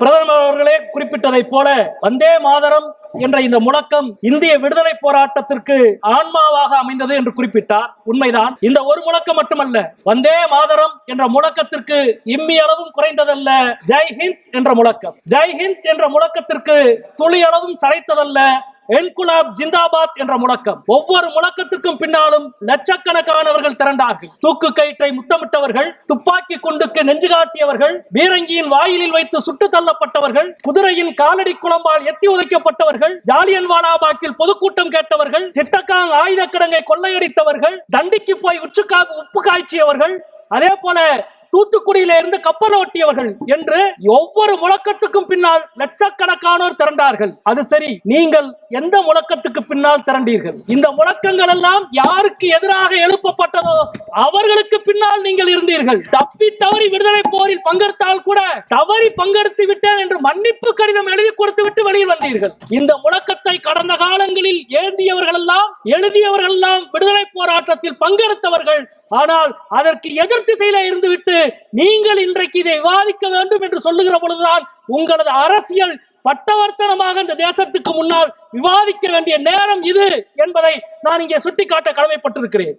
பிரதமர் அவர்களே குறிப்பிட்டதை போல வந்தே மாதரம் என்ற இந்த முழக்கம் இந்திய விடுதலை போராட்டத்திற்கு ஆன்மாவாக அமைந்தது என்று குறிப்பிட்டார். உண்மைதான். இந்த ஒரு முழக்கம் மட்டுமல்ல, வந்தே மாதரம் என்ற முழக்கத்திற்கு இம்மி அளவும் குறைந்ததல்ல ஜெய் ஹிந்த் என்ற முழக்கம். ஜெய் ஹிந்த் என்ற முழக்கத்திற்கு துளி அளவும் சளைத்ததல்ல என்குலாப் ஜிந்தாபாத் என்ற முழக்கம். ஒவ்வொரு முழக்கத்திற்கும் பின்னாலும் லட்சக்கணக்கானவர்கள் திரண்டார்கள். தூக்கு கயிற்றை முத்தமிட்டவர்கள், துப்பாக்கி குண்டுக்கு நெஞ்சு காட்டியவர்கள், பீரங்கியின் வாயிலில் வைத்து சுட்டு தள்ளப்பட்டவர்கள், குதிரையின் காலடி குளம்பால் எத்தி உதைக்கப்பட்டவர்கள், ஜாலியன்வாலாபாக்கில் பொதுக்கூட்டம் கேட்டவர்கள், சிட்டகாங் ஆயுத கிடங்கை கொள்ளையடித்தவர்கள், தண்டிக்கு போய் உப்பு காய்ச்சியவர்கள், அதே போல தூத்துக்குடியில இருந்து கப்பல் ஓட்டியவர்கள் என்று ஒவ்வொரு முழக்கத்துக்கும் பின்னால் லட்சக்கணக்கானோர் திரண்டார்கள். அது சரி, நீங்கள் எந்த முழக்கத்துக்கு பின்னால் திரண்டீர்கள்? இந்த முழக்கங்கள் எல்லாம் யாருக்கு எதிராக எழுப்பப்பட்டதோ அவர்களுக்கு பின்னால் நீங்கள் இருந்தீர்கள். தப்பி தவறி விடுதலை போரில் பங்கெடுத்தால் கூட தவறி பங்கெடுத்து விட்டேன் என்று மன்னிப்பு கடிதம் எழுதி கொடுத்து விட்டு வெளியில் வந்தீர்கள். இந்த முழக்கத்தை கடந்த காலங்களில் ஏந்தியவர்கள் எல்லாம் எழுதியவர்கள் எல்லாம் விடுதலை போராட்டத்தில் பங்கெடுத்தவர்கள். ஆனால் அதற்கு எதிர் திசையில இருந்துவிட்டு நீங்கள் இன்றைக்கு இதை விவாதிக்க வேண்டும் என்று சொல்லுகிற பொழுதுதான் உங்களது அரசியல் பட்டவர்த்தனமாக இந்த தேசத்துக்கு முன்னால் விவாதிக்க வேண்டிய நேரம் இது என்பதை நான் இங்கே சுட்டிக்காட்ட கடமைப்பட்டிருக்கிறேன்.